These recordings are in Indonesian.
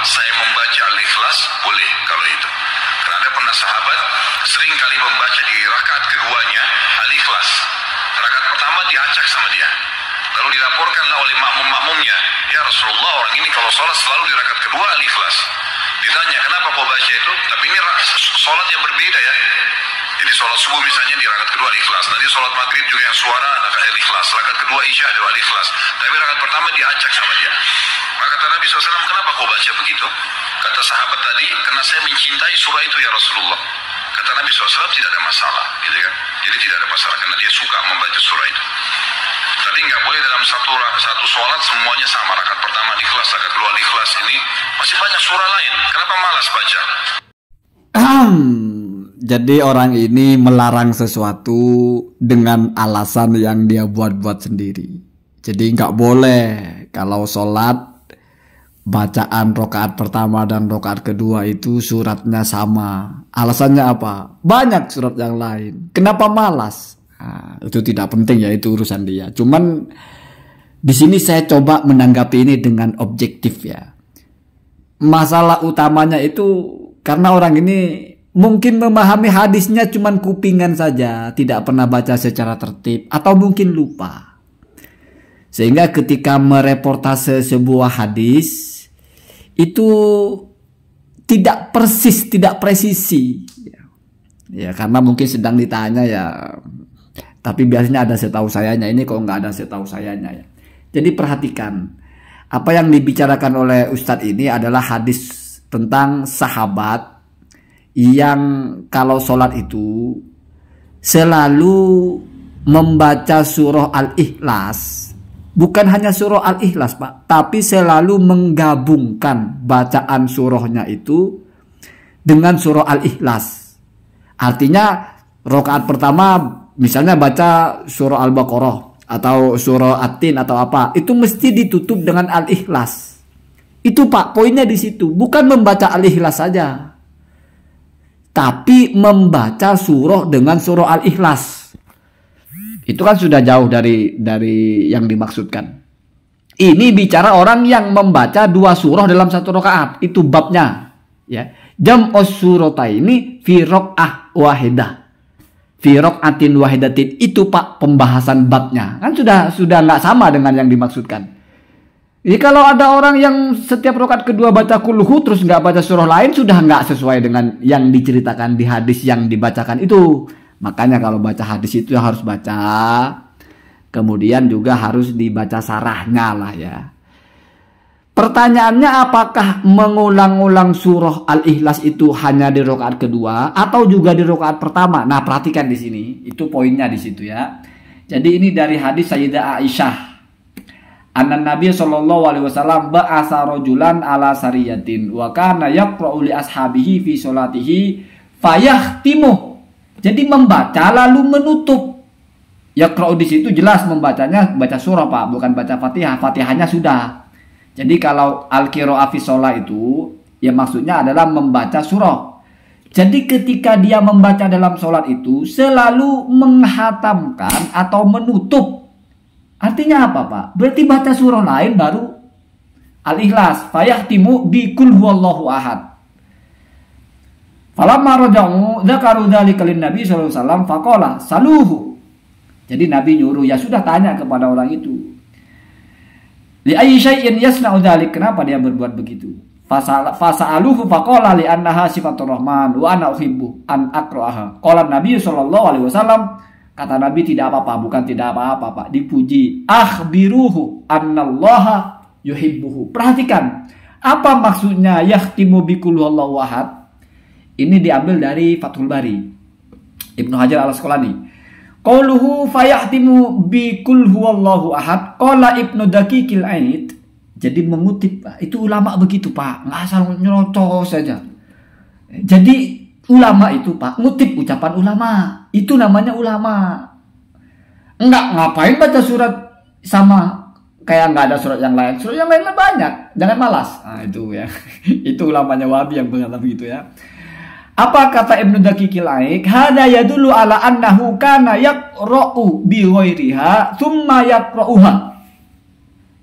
saya membaca Al-Ikhlas, boleh kalau itu. Karena ada pernah sahabat sering kali membaca di rakaat keduanya Al-Ikhlas. Rakaat pertama diacak sama dia. Lalu dilaporkanlah oleh makmum-makmumnya, ya Rasulullah, orang ini kalau sholat selalu di rakaat kedua Al-Ikhlas. Ditanya, kenapa kau baca itu? Tapi ini sholat yang berbeda ya. Jadi sholat subuh misalnya di rakaat kedua Al-Ikhlas, nanti sholat maghrib juga yang suara Al-Ikhlas, rakaat kedua Isya ada Al-Ikhlas, tapi rakaat pertama diacak sama dia. Maka kata Nabi SAW, kenapa kau baca begitu? Kata sahabat tadi, karena saya mencintai surah itu ya Rasulullah. Kata Nabi SAW, tidak ada masalah, gitu kan? Jadi tidak ada masalah karena dia suka membaca surah itu. Tapi nggak boleh dalam satu sholat semuanya sama, rakaat pertama Al-Ikhlas, rakaat kedua Al-Ikhlas. Ini masih banyak surah lain, kenapa malas baca? Jadi orang ini melarang sesuatu dengan alasan yang dia buat-buat sendiri. Jadi nggak boleh kalau sholat bacaan rokaat pertama dan rokaat kedua itu suratnya sama. Alasannya apa? Banyak surat yang lain. Kenapa malas? Nah, itu tidak penting ya, itu urusan dia. Cuman di sini saya coba menanggapi ini dengan objektif ya. Masalah utamanya itu karena orang ini mungkin memahami hadisnya cuman kupingan saja, tidak pernah baca secara tertib, atau mungkin lupa. Sehingga ketika mereportase sebuah hadis itu tidak persis, tidak presisi. Ya karena mungkin sedang ditanya ya. Tapi biasanya ada setahu sayanya, ini kok nggak ada setahu sayanya ya. Jadi perhatikan, apa yang dibicarakan oleh Ustadz ini adalah hadis tentang sahabat yang kalau sholat itu selalu membaca surah Al-Ikhlas. Bukan hanya surah Al-Ikhlas Pak, tapi selalu menggabungkan bacaan surahnya itu dengan surah Al-Ikhlas. Artinya rakaat pertama misalnya baca surah Al-Baqarah atau surah At-Tin atau apa, itu mesti ditutup dengan Al-Ikhlas. Itu Pak, poinnya di situ. Bukan membaca Al-Ikhlas saja, tapi membaca surah dengan surah Al-Ikhlas. Itu kan sudah jauh dari yang dimaksudkan. Ini bicara orang yang membaca dua surah dalam satu rakaat. Itu babnya. Ya. Jam'us surataini fi raq'ah wahidah. Fi raq'atin wahidatin. Itu Pak pembahasan babnya. Kan sudah nggak sama dengan yang dimaksudkan. Jadi kalau ada orang yang setiap rakaat kedua baca kulhu terus nggak baca surah lain, sudah nggak sesuai dengan yang diceritakan di hadis yang dibacakan itu. Makanya kalau baca hadis itu harus baca, kemudian juga harus dibaca sarahnya lah ya. Pertanyaannya, apakah mengulang-ulang surah Al-Ikhlas itu hanya di rakaat kedua atau juga di rakaat pertama? Nah, perhatikan di sini, itu poinnya di situ ya. Jadi ini dari hadis Sayyidah Aisyah. Anna Nabi sallallahu alaihi wasallam ba'atsa rajulan ala sariyatin wa kana yaqra'u li ashabihi fi sholatihi fayahtimu. Jadi membaca lalu menutup. Yaqra'u di situ jelas membacanya baca surah Pak, bukan baca Fatihah. Fatihahnya sudah. Jadi kalau al-qira'ah fi shalah itu ya maksudnya adalah membaca surah. Jadi ketika dia membaca dalam sholat itu selalu menghatamkan atau menutup. Artinya apa Pak? Berarti baca surah lain baru Al-Ikhlas. Fayahtimu bi qul huwallahu ahad. Falamma raja'u dzakaru dzalika lin Nabi sallallahu alaihi wasallam faqala saluhu. Jadi Nabi nyuruh, ya sudah tanya kepada orang itu. Li ayyi syai'in yasna'u dzalik? Kenapa dia berbuat begitu? Fasa'aluhu faqala li annaha sifatur rahman wa ana uhibbu an aqra'aha. Qala Nabi sallallahu alaihi wasallam, kata Nabi tidak apa-apa, bukan tidak apa-apa Pak, dipuji. Akhbiruhu annallaha yuhibbuhu. Perhatikan, apa maksudnya yahtimu bi qul huwallahu ahad? Ini diambil dari Fathul Bari, Ibnu Hajar al-Asqalani. Qauluhu fayahtimu bi qul huwallahu ahad. Qala Ibnu Daqiqil Aid. Jadi mengutip, itu ulama begitu Pak, nggak asal nyerocos saja. Jadi ulama itu Pak, ngutip ucapan ulama. Itu namanya ulama. Enggak ngapain baca surat sama kayak nggak ada surat yang lain. Surat yang lain banyak, jangan malas. Nah itu ya. Itu ulamanya Wahabi yang berkata begitu ya. Apa kata Ibnu Daqiqil Aid? Hada yadullu ala annahu kana yaqra'u bi ghairiha thumma yaqra'uha.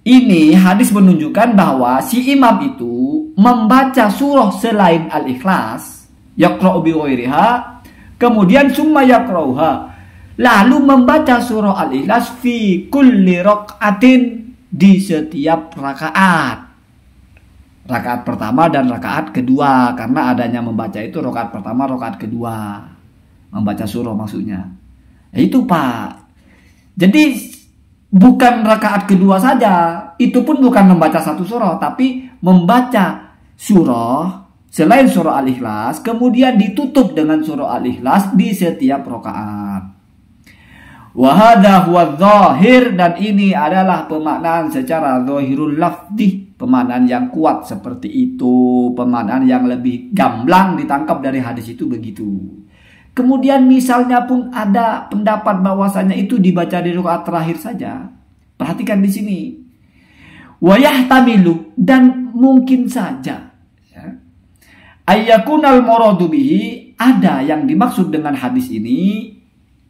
Ini hadis menunjukkan bahwa si imam itu membaca surah selain Al-Ikhlas, yaqra'u bi ghairiha, kemudian summa yaqra'uha, lalu membaca surah Al-Ikhlas fi kulli raq'atin, di setiap rakaat. Rakaat pertama dan rakaat kedua, karena adanya membaca itu rakaat pertama, rakaat kedua. Membaca surah maksudnya. Itu Pak. Jadi bukan rakaat kedua saja, itu pun bukan membaca satu surah, tapi membaca surah selain surah Al-Ikhlas, kemudian ditutup dengan surah Al-Ikhlas di setiap rakaat. Wa hadza huwa dzahir, dan ini adalah pemaknaan secara zahirul lafzi, pemaknaan yang kuat seperti itu, pemaknaan yang lebih gamblang ditangkap dari hadis itu begitu. Kemudian misalnya pun ada pendapat bahwasanya itu dibaca di rakaat terakhir saja. Perhatikan di sini. Wa yahtamilu, dan mungkin saja ya, ayyakunal muradu bihi, ada yang dimaksud dengan hadis ini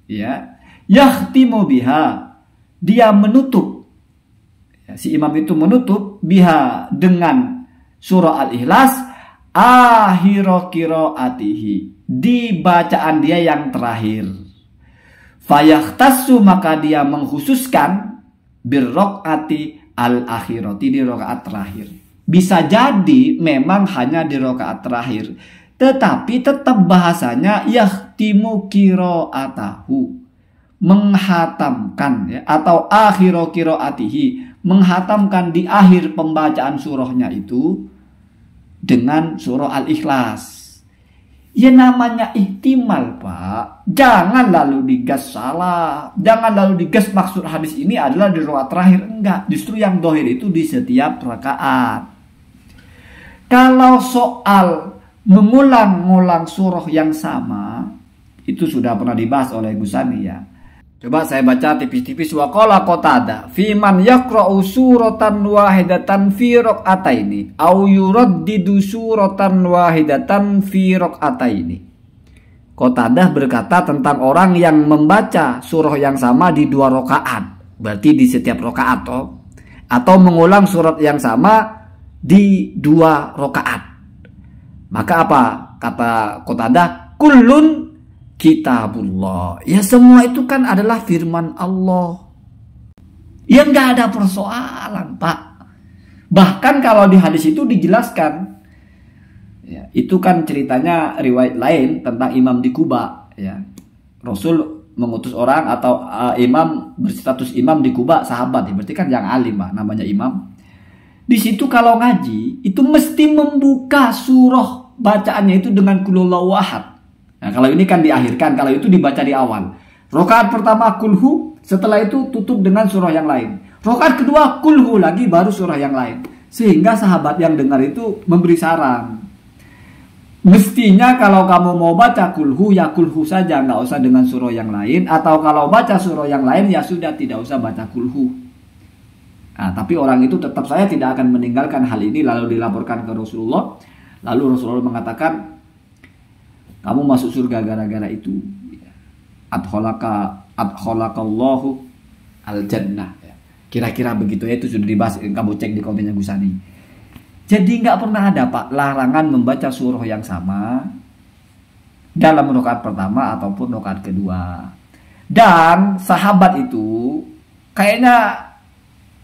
ya, yakhtimu biha, dia menutup ya, si imam itu menutup biha dengan surah Al-Ikhlas akhir qiraatihi, di bacaan dia yang terakhir. Fayakhtassu, maka dia mengkhususkan birraqati al-akhirati, di rakaat terakhir. Bisa jadi memang hanya di rakaat terakhir, tetapi tetap bahasanya yakhtimu qiraatahu, menghatamkan ya, atau akhir qiraatihi, menghatamkan di akhir pembacaan surahnya itu dengan surah Al-Ikhlas. Ya namanya ihtimal Pak, jangan lalu digas salah, jangan lalu digas maksud hadis ini adalah di rakaat terakhir. Enggak, justru yang dohir itu di setiap rakaat. Kalau soal mengulang-ulang surah yang sama, itu sudah pernah dibahas oleh Ghazali ya. Coba saya baca tipis-tipis. Wa qala Qatadah fi man yaqra'u suratan wahidatan fi raq'ataini au yuraddidu suratan wahidatan fi raq'ataini. Qatadah berkata tentang orang yang membaca surah yang sama di dua rakaat, berarti di setiap rakaat atau mengulang surat yang sama di dua rakaat. Maka apa kata Qatadah? Kullun kitabullah. Ya semua itu kan adalah firman Allah. Ya nggak ada persoalan Pak. Bahkan kalau di hadis itu dijelaskan, ya, itu kan ceritanya riwayat lain tentang imam di Kuba. Ya, Rasul mengutus orang atau imam berstatus imam di Kuba, sahabat. Ya, berarti kan yang alim Pak, namanya imam. Di situ kalau ngaji itu mesti membuka surah bacaannya itu dengan kulullahu ahad. Nah, kalau ini kan diakhirkan, kalau itu dibaca di awal. Rakaat pertama kulhu, setelah itu tutup dengan surah yang lain. Rakaat kedua kulhu lagi, baru surah yang lain. Sehingga sahabat yang dengar itu memberi saran. Mestinya kalau kamu mau baca kulhu, ya kulhu saja, nggak usah dengan surah yang lain. Atau kalau baca surah yang lain, ya sudah tidak usah baca kulhu. Nah, tapi orang itu tetap saya tidak akan meninggalkan hal ini, lalu dilaporkan ke Rasulullah. Lalu Rasulullah mengatakan, kamu masuk surga gara-gara itu. Adkhalakallahu al-jannah. Kira-kira begitu ya, itu sudah dibahas. Kamu cek di komennya Ghazali. Jadi nggak pernah ada Pak larangan membaca surah yang sama dalam rakaat pertama ataupun rakaat kedua. Dan sahabat itu kayaknya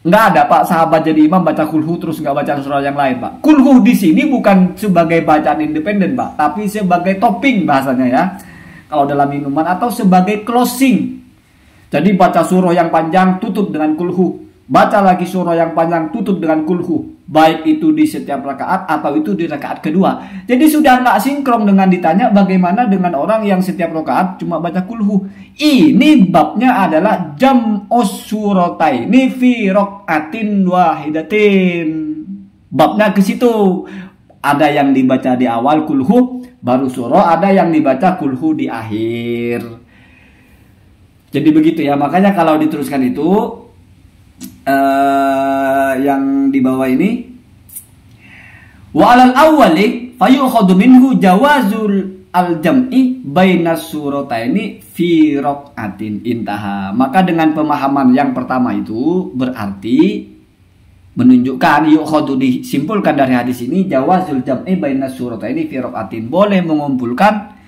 nggak ada Pak sahabat jadi imam baca kulhu terus nggak baca surah yang lain Pak. Kulhu di sini bukan sebagai bacaan independen Pak, tapi sebagai topping bahasanya ya. Kalau dalam minuman atau sebagai closing. Jadi baca surah yang panjang tutup dengan kulhu, baca lagi surah yang panjang tutup dengan kulhu. Baik itu di setiap rakaat atau itu di rakaat kedua. Jadi sudah nggak sinkron dengan ditanya bagaimana dengan orang yang setiap rakaat cuma baca kulhu. Ini babnya adalah jam'us surataini fi raqatin wahidatin. Babnya ke situ. Ada yang dibaca di awal kulhu baru surah, ada yang dibaca kulhu di akhir. Jadi begitu ya. Makanya kalau diteruskan itu yang di bawah ini, wa alal awwali fayukhadhu minhu jawazul al-jam'i bainas surataini fi raq'atin intaha. Maka dengan pemahaman yang pertama itu berarti menunjukkan yukhadu disimpulkan dari hadis ini jawazul jam'i baina surataini fi rakaatin, boleh mengumpulkan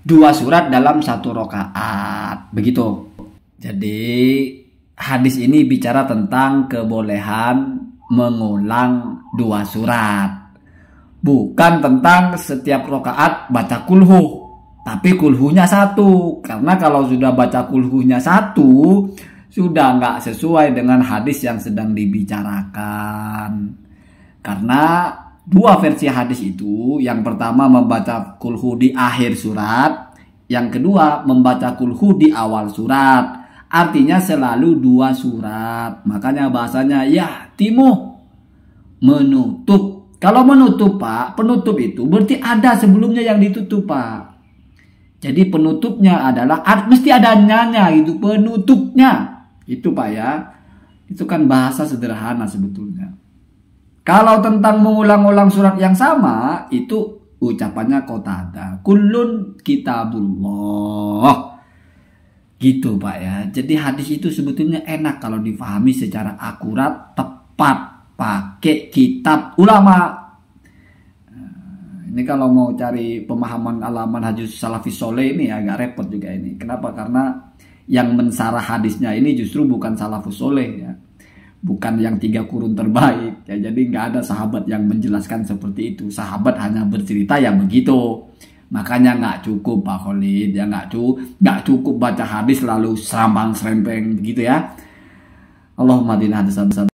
dua surat dalam satu rakaat. Begitu. Jadi hadis ini bicara tentang kebolehan mengulang dua surat. Bukan tentang setiap rakaat baca kulhu, tapi kulhunya satu. Karena kalau sudah baca kulhunya satu, sudah nggak sesuai dengan hadis yang sedang dibicarakan. Karena dua versi hadis itu, yang pertama membaca kulhu di akhir surat, yang kedua membaca kulhu di awal surat. Artinya selalu dua surat. Makanya bahasanya ya timu menutup. Kalau menutup Pak, penutup itu berarti ada sebelumnya yang ditutup Pak. Jadi penutupnya adalah mesti ada nyanya itu penutupnya. Itu Pak ya. Itu kan bahasa sederhana sebetulnya. Kalau tentang mengulang-ulang surat yang sama, itu ucapannya Qatadah. Kullun kitabullah. Gitu Pak ya. Jadi hadis itu sebetulnya enak kalau difahami secara akurat, tepat, pakai kitab ulama. Ini kalau mau cari pemahaman alaman hadis salafis soleh ini agak repot juga ini. Kenapa? Karena yang mensarah hadisnya ini justru bukan salafus soleh ya. Bukan yang 3 kurun terbaik ya. Jadi nggak ada sahabat yang menjelaskan seperti itu. Sahabat hanya bercerita yang begitu. Makanya nggak cukup Pak Khalid ya, nggak cukup baca hadis lalu serambang serempeng begitu ya. Allahumma hadis